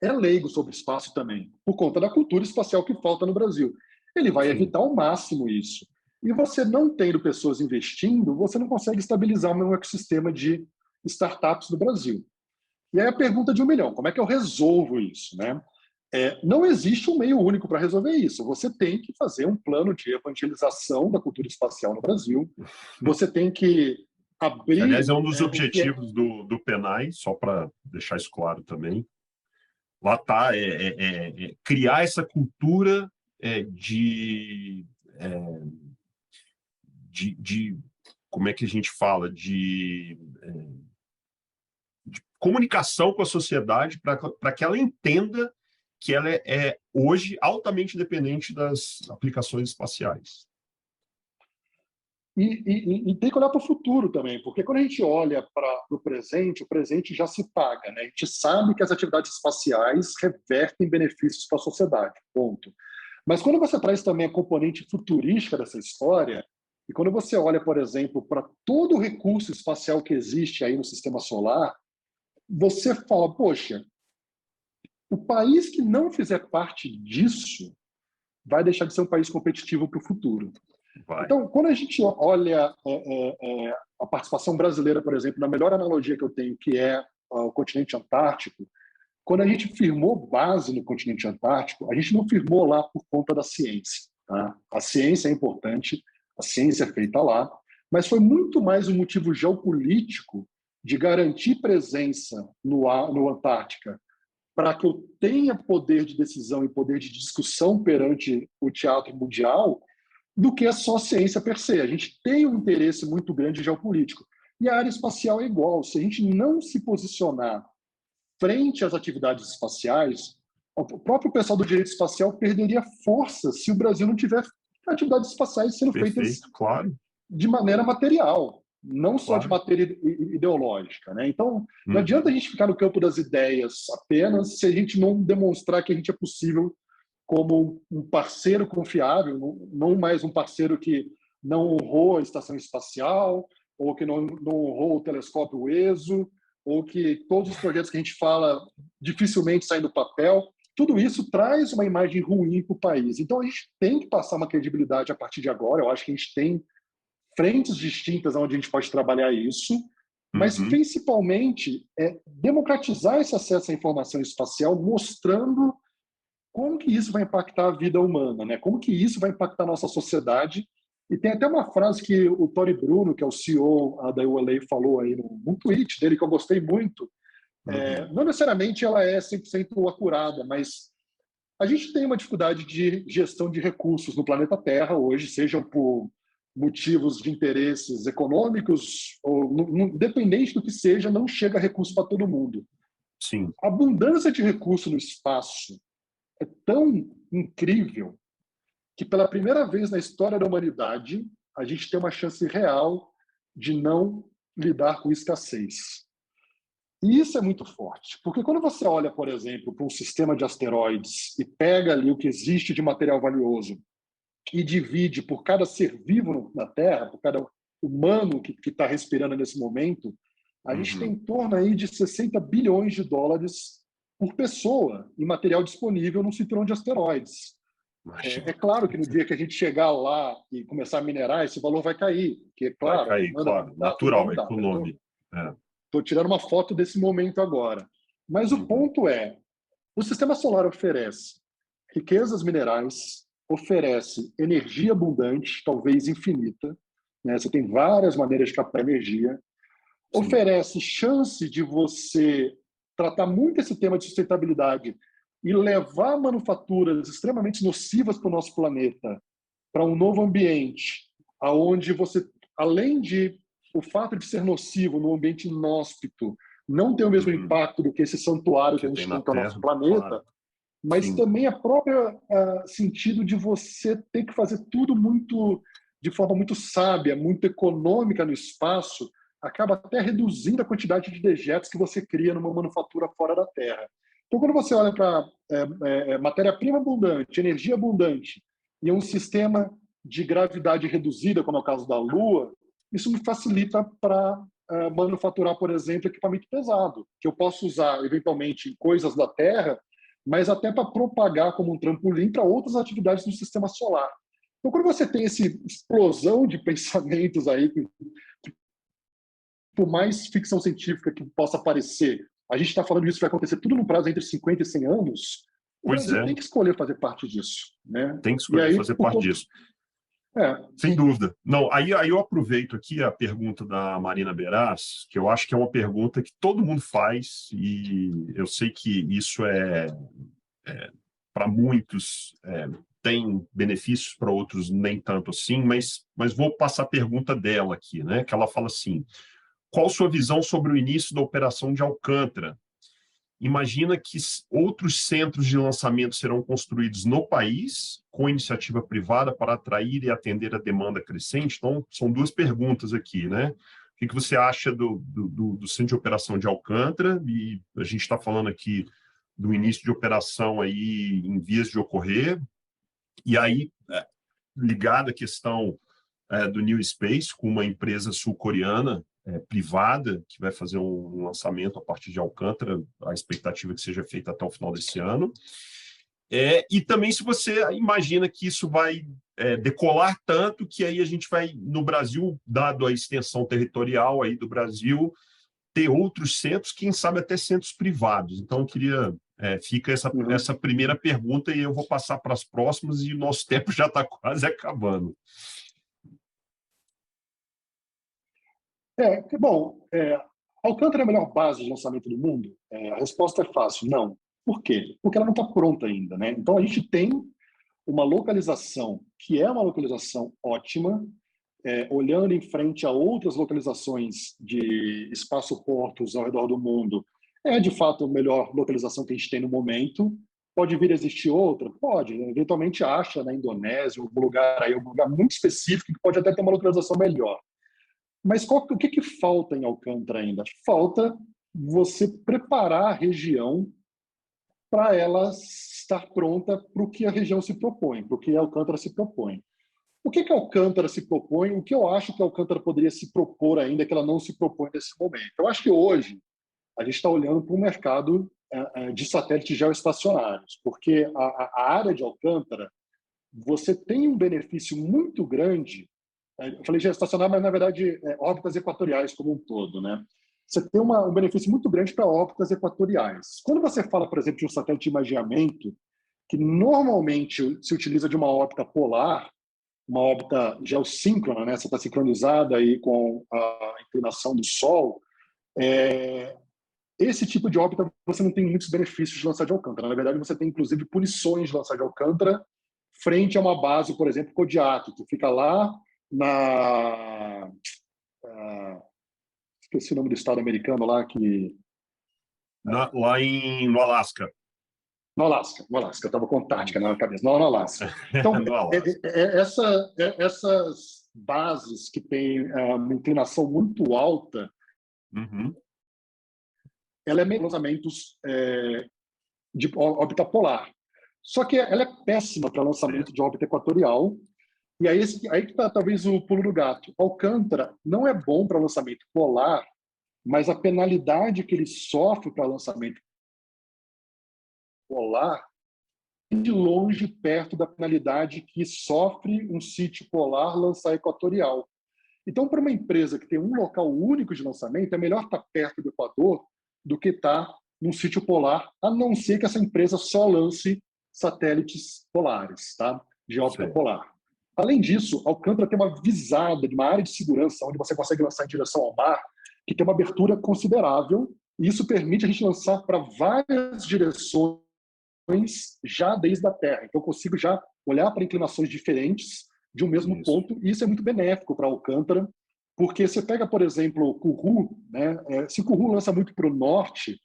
é leigo sobre espaço também, por conta da cultura espacial que falta no Brasil. Ele vai evitar ao máximo isso. E você não tendo pessoas investindo, você não consegue estabilizar um ecossistema de startups no Brasil. E aí a pergunta de 1 milhão, como é que eu resolvo isso, né? Não existe um meio único para resolver isso. Você tem que fazer um plano de evangelização da cultura espacial no Brasil. Você tem que abrir... Aliás, é um dos objetivos do PNAE, só para deixar isso claro também. Lá está, criar essa cultura de como é que a gente fala, de comunicação com a sociedade para que ela entenda que ela é hoje altamente dependente das aplicações espaciais. E tem que olhar para o futuro também, porque quando a gente olha para o presente já se paga, né? A gente sabe que as atividades espaciais revertem benefícios para a sociedade, ponto. Mas quando você traz também a componente futurística dessa história, e quando você olha, por exemplo, para todo o recurso espacial que existe aí no sistema solar, você fala, poxa, o país que não fizer parte disso vai deixar de ser um país competitivo para o futuro. Então, quando a gente olha a participação brasileira, por exemplo, na melhor analogia que eu tenho, que é o continente antártico, quando a gente firmou base no continente antártico, a gente não firmou lá por conta da ciência. Tá? A ciência é importante, a ciência é feita lá, mas foi muito mais um motivo geopolítico de garantir presença no Antártica para que eu tenha poder de decisão e poder de discussão perante o teatro mundial, do que só ciência per se. A gente tem um interesse muito grande geopolítico. E a área espacial é igual. Se a gente não se posicionar frente às atividades espaciais, o próprio pessoal do direito espacial perderia força se o Brasil não tiver atividades espaciais sendo feitas Perfeito, claro, de maneira material, não só de claro. matéria ideológica, né? Então, não Uhum. adianta a gente ficar no campo das ideias apenas se a gente não demonstrar que a gente é possível como um parceiro confiável, não mais um parceiro que não honrou a estação espacial, ou que não honrou o telescópio ESO, ou que todos os projetos que a gente fala dificilmente saem do papel. Tudo isso traz uma imagem ruim para o país. Então, a gente tem que passar uma credibilidade a partir de agora. Eu acho que a gente tem frentes distintas onde a gente pode trabalhar isso, mas Uhum. principalmente democratizar esse acesso à informação espacial, mostrando como que isso vai impactar a vida humana, né? Como que isso vai impactar a nossa sociedade. E tem até uma frase que o Tony Bruno, que é o CEO da ULA, falou aí num tweet dele que eu gostei muito. Não necessariamente ela é 100% acurada, mas a gente tem uma dificuldade de gestão de recursos no planeta Terra hoje, sejam por motivos de interesses econômicos, ou independente do que seja, não chega recurso para todo mundo. Sim. A abundância de recursos no espaço é tão incrível que, pela primeira vez na história da humanidade, a gente tem uma chance real de não lidar com escassez. E isso é muito forte, porque quando você olha, por exemplo, para um sistema de asteroides e pega ali o que existe de material valioso e divide por cada ser vivo na Terra, por cada humano que está respirando nesse momento, a gente tem em torno aí de 60 bilhões de dólares por pessoa em material disponível no cinturão de asteroides. É claro que no dia que a gente chegar lá e começar a minerar, esse valor vai cair, porque, claro, vai cair, claro. Natural, econômico. Estou tirando uma foto desse momento agora. Mas o ponto é, o sistema solar oferece riquezas minerais, oferece energia abundante, talvez infinita, né? Você tem várias maneiras de captar energia, oferece chance de você tratar muito esse tema de sustentabilidade e levar manufaturas extremamente nocivas para o nosso planeta para um novo ambiente, aonde você, além de o fato de ser nocivo no ambiente inóspito, não tem o mesmo impacto do que esse santuário que a gente tem, que é o nosso planeta, mas também a própria sentido de você ter que fazer tudo muito de forma muito sábia, muito econômica no espaço, acaba até reduzindo a quantidade de dejetos que você cria numa manufatura fora da Terra. Então, quando você olha para matéria-prima abundante, energia abundante, e um sistema de gravidade reduzida, como é o caso da Lua, isso me facilita para manufaturar, por exemplo, equipamento pesado, que eu posso usar, eventualmente, em coisas da Terra, mas até para propagar como um trampolim para outras atividades do sistema solar. Então, quando você tem essa explosão de pensamentos aí, por mais ficção científica que possa parecer, a gente está falando disso que vai acontecer tudo no prazo entre 50 e 100 anos, o Brasil tem que escolher fazer parte disso. Né? Tem que escolher fazer parte disso. Sem dúvida. Não, aí eu aproveito aqui a pergunta da Marina Beraz, que eu acho que é uma pergunta que todo mundo faz, e eu sei que isso para muitos tem benefícios, para outros nem tanto assim, mas vou passar a pergunta dela aqui, né? Que ela fala assim: qual sua visão sobre o início da operação de Alcântara? Imagina que outros centros de lançamento serão construídos no país, com iniciativa privada, para atrair e atender a demanda crescente? Então, são duas perguntas aqui, né? O que você acha do centro de operação de Alcântara? E a gente está falando aqui do início de operação aí em vias de ocorrer. E aí, ligada à questão do New Space, com uma empresa sul-coreana, privada, que vai fazer um lançamento a partir de Alcântara, a expectativa é que seja feita até o final desse ano. E também se você imagina que isso vai decolar tanto que aí a gente vai, no Brasil, dado a extensão territorial aí do Brasil, ter outros centros, quem sabe até centros privados. Então, eu queria... fica essa primeira pergunta e eu vou passar para as próximas e o nosso tempo já está quase acabando. Alcântara é a melhor base de lançamento do mundo? A resposta é fácil, não. Por quê? Porque ela não está pronta ainda, né? Então, a gente tem uma localização que é uma localização ótima, olhando em frente a outras localizações de espaço-portos ao redor do mundo, é de fato a melhor localização que a gente tem no momento. Pode vir a existir outra? Pode. Eventualmente acha na Indonésia, algum lugar muito específico que pode até ter uma localização melhor. Mas o que falta em Alcântara ainda? Falta você preparar a região para ela estar pronta para o que a região se propõe, para o que Alcântara se propõe. O que Alcântara se propõe? O que eu acho que Alcântara poderia se propor ainda que ela não se propõe nesse momento? Eu acho que hoje a gente está olhando para um mercado de satélites geoestacionários, porque a área de Alcântara, você tem um benefício muito grande. Eu falei geoestacionário, mas na verdade órbitas equatoriais como um todo, né? Você tem um benefício muito grande para órbitas equatoriais. Quando você fala, por exemplo, de um satélite de imageamento, que normalmente se utiliza de uma órbita polar, uma órbita geossíncrona, né? Você está sincronizada aí com a inclinação do Sol, esse tipo de órbita você não tem muitos benefícios de lançar de Alcântara. Na verdade, você tem, inclusive, punições de lançar de Alcântara frente a uma base, por exemplo, Kodiak, que fica lá esqueci o nome do estado americano lá, lá no Alasca. No Alasca. Eu estava com Antártica na cabeça. Não, no Alasca. Então, essas bases que têm uma inclinação muito alta, ela é meio lançamentos de órbita polar. Só que ela é péssima para lançamento de órbita equatorial. E aí que está talvez o pulo do gato. Alcântara não é bom para lançamento polar, mas a penalidade que ele sofre para lançamento polar é de longe perto da penalidade que sofre um sítio polar lançar equatorial. Então, para uma empresa que tem um local único de lançamento, é melhor estar perto do Equador do que estar num sítio polar, a não ser que essa empresa só lance satélites polares, tá? De órbita polar. Além disso, Alcântara tem uma visada de uma área de segurança onde você consegue lançar em direção ao mar, que tem uma abertura considerável, e isso permite a gente lançar para várias direções já desde a Terra. Então, eu consigo já olhar para inclinações diferentes de um mesmo ponto, e isso é muito benéfico para Alcântara, porque você pega, por exemplo, o Kourou, né? Se o Kourou lança muito para o norte,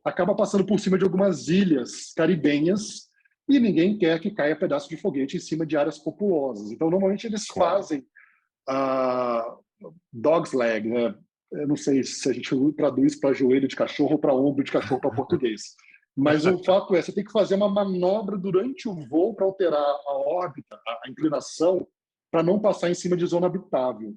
acaba passando por cima de algumas ilhas caribenhas, e ninguém quer que caia pedaço de foguete em cima de áreas populosas. Então, normalmente, eles fazem dog's leg, né? Eu não sei se a gente traduz para joelho de cachorro ou para ombro de cachorro para português. Mas o fato é, você tem que fazer uma manobra durante o voo para alterar a órbita, a inclinação, para não passar em cima de zona habitável.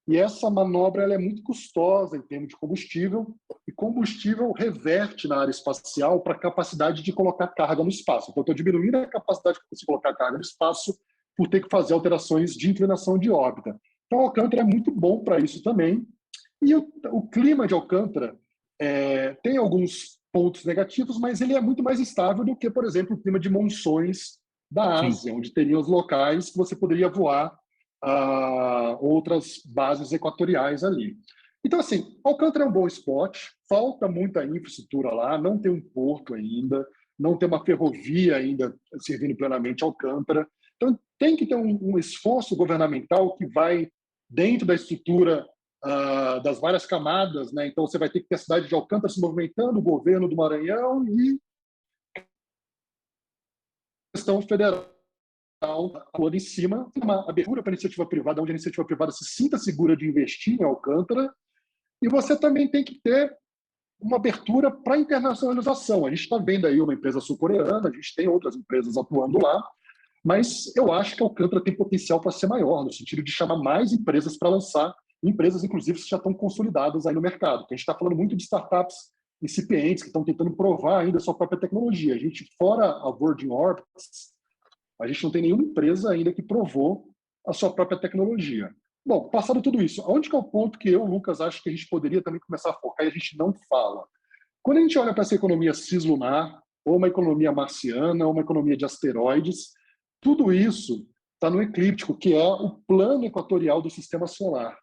E essa manobra ela é muito custosa em termos de combustível, e combustível reverte na área espacial para a capacidade de colocar carga no espaço. Então, eu estou diminuindo a capacidade de colocar carga no espaço por ter que fazer alterações de inclinação de órbita. Então, Alcântara é muito bom para isso também. E o clima de Alcântara tem alguns pontos negativos, mas ele é muito mais estável do que, por exemplo, o clima de monções da Ásia, onde teriam os locais que você poderia voar outras bases equatoriais ali. Então, assim, Alcântara é um bom spot, falta muita infraestrutura lá, não tem um porto ainda, não tem uma ferrovia ainda servindo plenamente Alcântara. Então, tem que ter um esforço governamental que vai dentro da estrutura das várias camadas, né? Então, você vai ter que ter a cidade de Alcântara se movimentando, o governo do Maranhão e a questão federal em cima, uma abertura para a iniciativa privada, onde a iniciativa privada se sinta segura de investir em Alcântara, e você também tem que ter uma abertura para a internacionalização. A gente está vendo aí uma empresa sul-coreana, a gente tem outras empresas atuando lá, mas eu acho que Alcântara tem potencial para ser maior, no sentido de chamar mais empresas para lançar, empresas, inclusive, que já estão consolidadas aí no mercado. Porque a gente está falando muito de startups incipientes, que estão tentando provar ainda a sua própria tecnologia. A gente, fora a Virgin Orbits, a gente não tem nenhuma empresa ainda que provou a sua própria tecnologia. Bom, passado tudo isso, onde que é o ponto que eu, Lucas, acho que a gente poderia também começar a focar e a gente não fala? Quando a gente olha para essa economia cislunar, ou uma economia marciana, ou uma economia de asteroides, tudo isso está no eclíptico, que é o plano equatorial do sistema solar.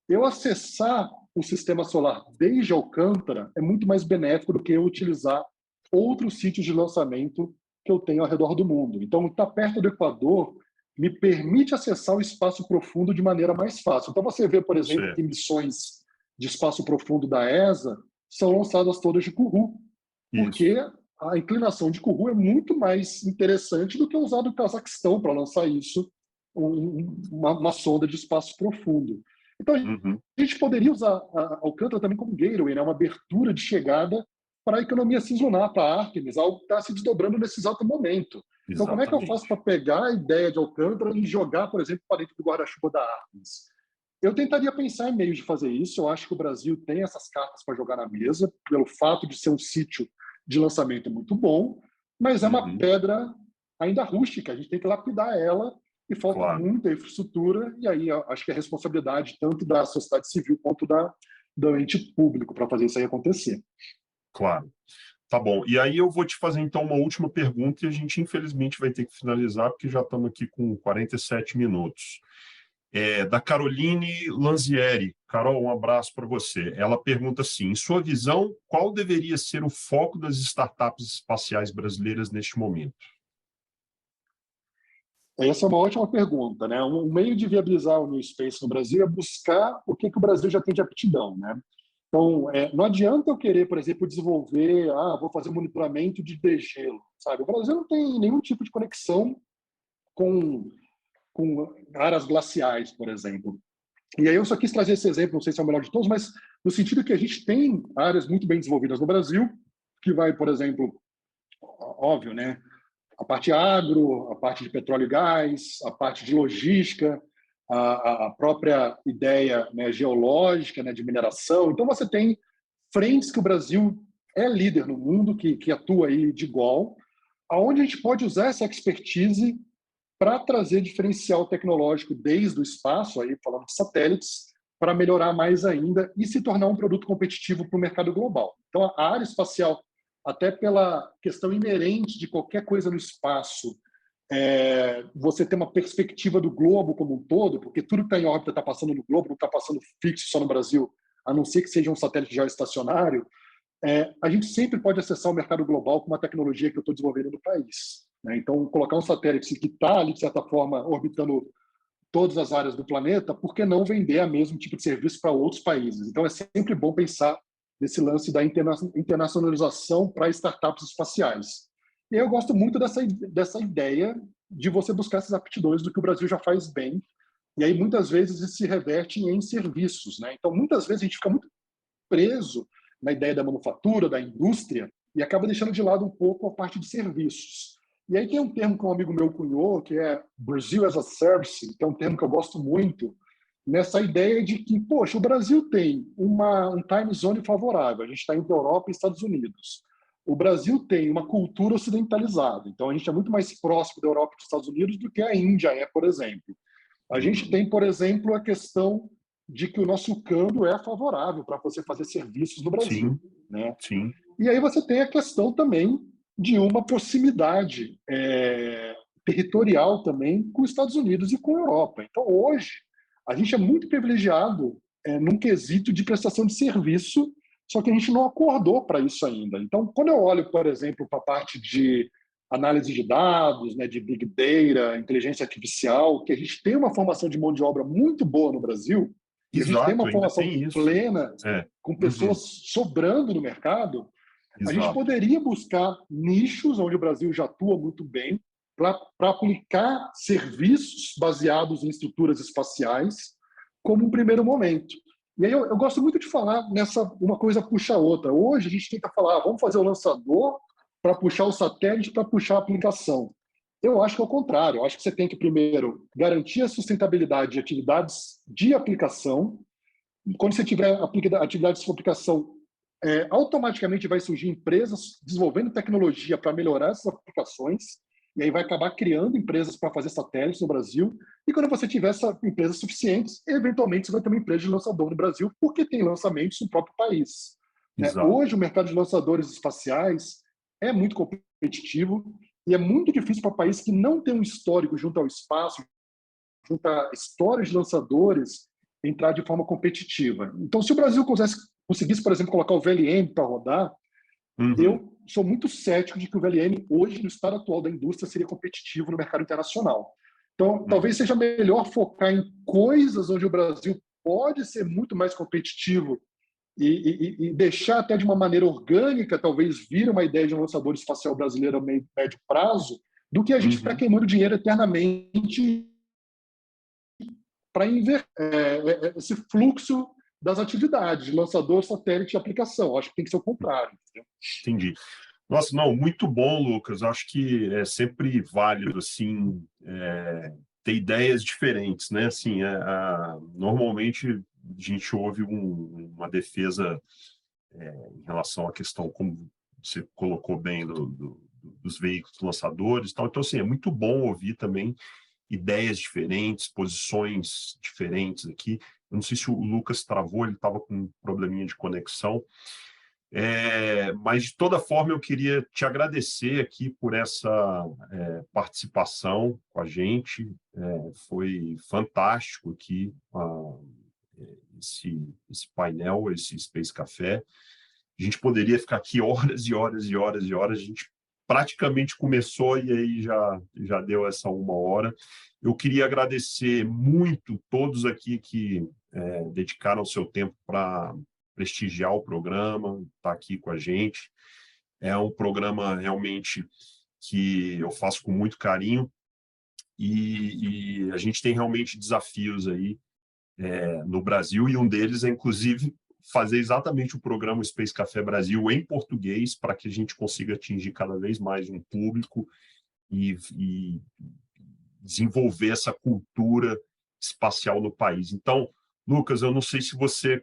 Eu acessar o sistema solar desde Alcântara é muito mais benéfico do que eu utilizar outros sítios de lançamento que eu tenho ao redor do mundo. Então, estar perto do Equador me permite acessar o espaço profundo de maneira mais fácil. Então, você vê, por exemplo, Certo. que missões de espaço profundo da ESA são lançadas todas de Kourou, porque Isso. a inclinação de Kourou é muito mais interessante do que usar do Cazaquistão para lançar isso, uma sonda de espaço profundo. Então, Uhum. a gente poderia usar a Alcântara também como gateway, né? Uma abertura de chegada para a economia cislunar, para a Artemis, algo que está se desdobrando nesse exato momento. Então, como é que eu faço para pegar a ideia de Alcântara e jogar, por exemplo, para dentro do guarda-chuva da Artemis? Eu tentaria pensar em meios de fazer isso. Eu acho que o Brasil tem essas cartas para jogar na mesa, pelo fato de ser um sítio de lançamento muito bom, mas é uma pedra ainda rústica. A gente tem que lapidar ela e falta muita infraestrutura. E aí acho que é responsabilidade tanto da sociedade civil quanto do ente público para fazer isso aí acontecer. Claro. Tá bom. E aí eu vou te fazer, então, uma última pergunta e a gente, infelizmente, vai ter que finalizar, porque já estamos aqui com 47 minutos. Da Caroline Lanzieri. Carol, um abraço para você. Ela pergunta assim, em sua visão, qual deveria ser o foco das startups espaciais brasileiras neste momento? Essa é uma ótima pergunta, né? Um meio de viabilizar o New Space no Brasil é buscar o que o Brasil já tem de aptidão, né? Então, não adianta eu querer, por exemplo, desenvolver, vou fazer monitoramento de degelo, sabe? O Brasil não tem nenhum tipo de conexão com áreas glaciais, por exemplo. E aí eu só quis trazer esse exemplo, não sei se é o melhor de todos, mas no sentido que a gente tem áreas muito bem desenvolvidas no Brasil, que vai, por exemplo, óbvio, né? A parte agro, a parte de petróleo e gás, a parte de logística, a própria ideia, né, geológica, né, de mineração. Então, você tem frentes que o Brasil é líder no mundo, que atua aí de igual, aonde a gente pode usar essa expertise para trazer diferencial tecnológico desde o espaço, aí falando de satélites, para melhorar mais ainda e se tornar um produto competitivo para o mercado global. Então, a área espacial, até pela questão inerente de qualquer coisa no espaço, você tem uma perspectiva do globo como um todo, porque tudo que está em órbita está passando no globo, não está passando fixo só no Brasil, a não ser que seja um satélite geoestacionário. A gente sempre pode acessar o mercado global com uma tecnologia que eu estou desenvolvendo no país, né? Então, colocar um satélite que está ali, de certa forma, orbitando todas as áreas do planeta, por que não vender o mesmo tipo de serviço para outros países? Então, é sempre bom pensar nesse lance da internacionalização para startups espaciais. E eu gosto muito dessa ideia de você buscar essas aptidões do que o Brasil já faz bem, e aí muitas vezes isso se reverte em serviços, né? Então, muitas vezes a gente fica muito preso na ideia da manufatura, da indústria, e acaba deixando de lado um pouco a parte de serviços. E aí tem um termo que um amigo meu cunhou, que é Brazil as a Service, que é um termo que eu gosto muito, nessa ideia de que, poxa, o Brasil tem um time zone favorável, a gente está entre Europa e Estados Unidos. O Brasil tem uma cultura ocidentalizada, então a gente é muito mais próximo da Europa e dos Estados Unidos do que a Índia é, por exemplo. A gente tem, por exemplo, a questão de que o nosso câmbio é favorável para você fazer serviços no Brasil. Sim, né? sim. E aí você tem a questão também de uma proximidade territorial também com os Estados Unidos e com a Europa. Então, hoje, a gente é muito privilegiado num quesito de prestação de serviço, só que a gente não acordou para isso ainda. Então, quando eu olho, por exemplo, para a parte de análise de dados, né, de Big Data, inteligência artificial, que a gente tem uma formação de mão de obra muito boa no Brasil, e a gente tem uma formação plena, com pessoas sobrando no mercado, a gente poderia buscar nichos onde o Brasil já atua muito bem para aplicar serviços baseados em estruturas espaciais como um primeiro momento. E aí eu gosto muito de falar uma coisa puxa a outra. Hoje a gente tenta falar, vamos fazer o lançador para puxar o satélite, para puxar a aplicação. Eu acho que é o contrário. Eu acho que você tem que, primeiro, garantir a sustentabilidade de atividades de aplicação. Quando você tiver atividades de aplicação, automaticamente vai surgir empresas desenvolvendo tecnologia para melhorar essas aplicações, e aí vai acabar criando empresas para fazer satélites no Brasil. E quando você tiver essas empresas suficientes, eventualmente você vai ter uma empresa de lançador no Brasil, porque tem lançamentos no próprio país. Hoje, o mercado de lançadores espaciais é muito competitivo e é muito difícil para países que não têm um histórico junto ao espaço, junto à história de lançadores, entrar de forma competitiva. Então, se o Brasil conseguisse, por exemplo, colocar o VLM para rodar, eu sou muito cético de que o VLM, hoje, no estado atual da indústria, seria competitivo no mercado internacional. Então, talvez seja melhor focar em coisas onde o Brasil pode ser muito mais competitivo e deixar até de uma maneira orgânica, talvez vir uma ideia de um lançador espacial brasileiro a médio prazo, do que a gente ficar queimando dinheiro eternamente para esse fluxo das atividades, de lançador, satélite e aplicação. Acho que tem que ser o contrário. Entendeu? Entendi. Nossa, não, muito bom, Lucas. Acho que é sempre válido, assim, ter ideias diferentes, né? Assim, normalmente a gente ouve uma defesa em relação à questão, como você colocou bem, dos veículos lançadores e tal. Então, assim, é muito bom ouvir também ideias diferentes, posições diferentes aqui. Eu não sei se o Lucas travou, ele estava com um probleminha de conexão. Mas, de toda forma, eu queria te agradecer aqui por essa participação com a gente. Foi fantástico aqui esse painel, esse Space Café. A gente poderia ficar aqui horas e horas e horas e horas. A gente praticamente começou e aí já deu essa 1 hora. Eu queria agradecer muito todos aqui que dedicaram o seu tempo para prestigiar o programa, estar aqui com a gente. É um programa realmente que eu faço com muito carinho e a gente tem realmente desafios aí no Brasil, e um deles é, inclusive, fazer exatamente o programa Space Café Brasil em português para que a gente consiga atingir cada vez mais um público e desenvolver essa cultura espacial no país. Então, Lucas, eu não sei se você,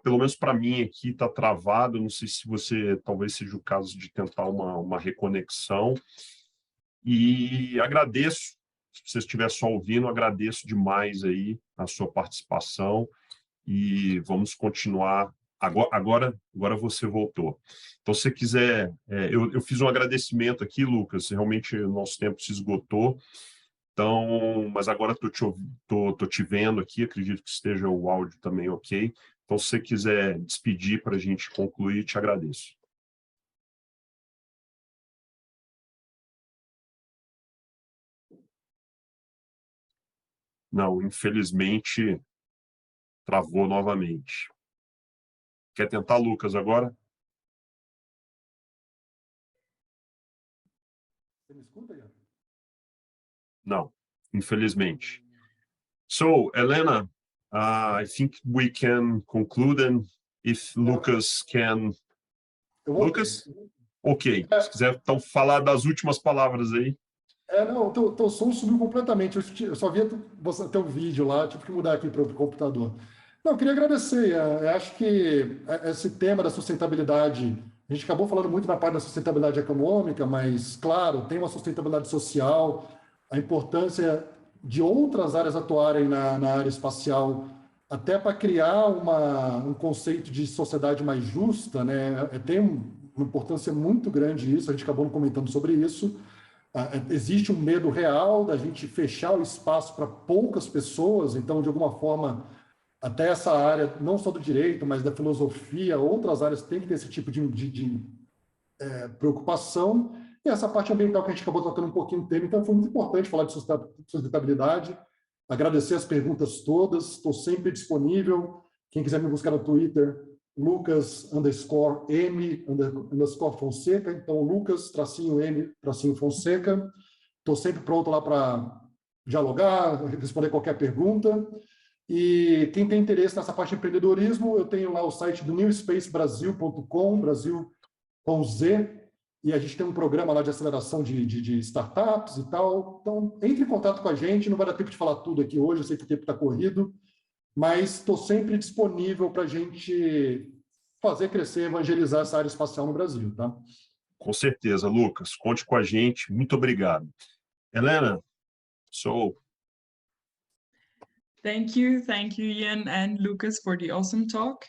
pelo menos para mim aqui, está travado, não sei se você, talvez seja o caso de tentar uma reconexão, e agradeço, se você estiver só ouvindo, agradeço demais aí a sua participação e vamos continuar. Agora você voltou. Então, se você quiser, eu fiz um agradecimento aqui, Lucas, realmente o nosso tempo se esgotou, então, mas agora estou te vendo aqui, acredito que esteja o áudio também ok. Então, se você quiser despedir para a gente concluir, te agradeço. Não, infelizmente, travou novamente. Quer tentar, Lucas, agora? Você me escuta, Ian? Não, infelizmente. So, Helena, I think we can conclude, and if Lucas can... Lucas? Ok. Se quiser, então, falar das últimas palavras aí. Não, teu som subiu completamente. Eu só via teu vídeo lá, tive que mudar aqui para o computador. Não, eu queria agradecer. Eu acho que esse tema da sustentabilidade, a gente acabou falando muito na parte da sustentabilidade econômica, mas, claro, tem uma sustentabilidade social, a importância de outras áreas atuarem na área espacial, até para criar um conceito de sociedade mais justa, né? Tem uma importância muito grande isso, a gente acabou comentando sobre isso. Existe um medo real da gente fechar o espaço para poucas pessoas, então, de alguma forma, até essa área, não só do direito, mas da filosofia, outras áreas têm que ter esse tipo de preocupação. E essa parte ambiental que a gente acabou tocando um pouquinho no tema, então foi muito importante falar de sustentabilidade. Agradecer as perguntas todas, estou sempre disponível. Quem quiser me buscar no Twitter, Lucas_M_Fonseca, então Lucas_M_Fonseca. Estou sempre pronto lá para dialogar, responder qualquer pergunta. E quem tem interesse nessa parte de empreendedorismo, eu tenho lá o site do newspacebrasil.com, Brasil com Z, e a gente tem um programa lá de aceleração de startups e tal. Então, entre em contato com a gente, não vai dar tempo de falar tudo aqui hoje, eu sei que o tempo está corrido, mas estou sempre disponível para a gente fazer crescer, evangelizar essa área espacial no Brasil, tá? Com certeza, Lucas. Conte com a gente. Muito obrigado. Helena, Thank you, Ian and Lucas, for the awesome talk.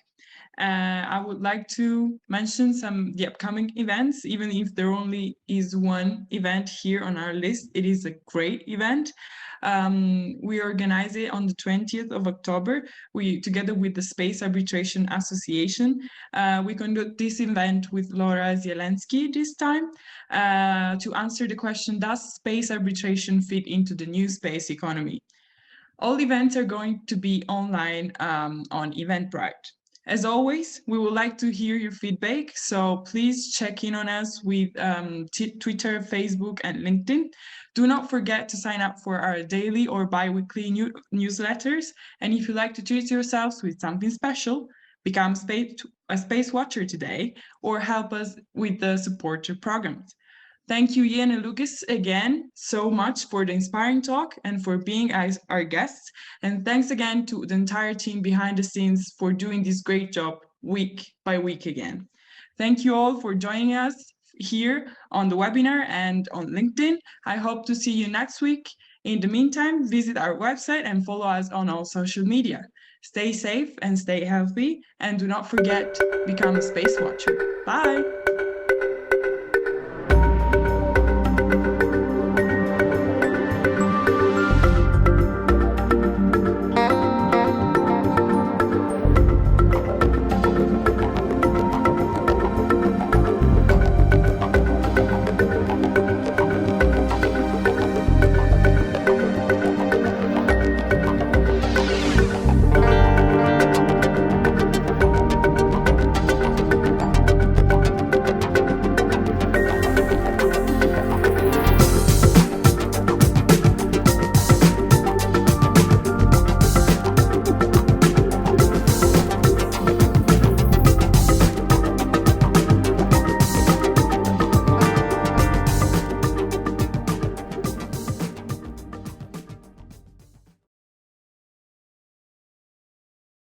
I would like to mention the upcoming events, even if there only is one event here on our list. It is a great event. We organize it on the 20th of October. Together with the Space Arbitration Association, we conduct this event with Laura Zielinski this time to answer the question, does space arbitration fit into the new space economy? All events are going to be online on Eventbrite. As always, we would like to hear your feedback, so please check in on us with Twitter, Facebook, and LinkedIn. Do not forget to sign up for our daily or bi-weekly newsletters, and if you like to treat yourselves with something special, become a space watcher today, or help us with the supporter programs. Thank you, Ian and Lucas, again so much for the inspiring talk and for being our guests. And thanks again to the entire team behind the scenes for doing this great job week by week again. Thank you all for joining us here on the webinar and on LinkedIn. I hope to see you next week. In the meantime, visit our website and follow us on all social media. Stay safe and stay healthy. And do not forget, become a space watcher. Bye.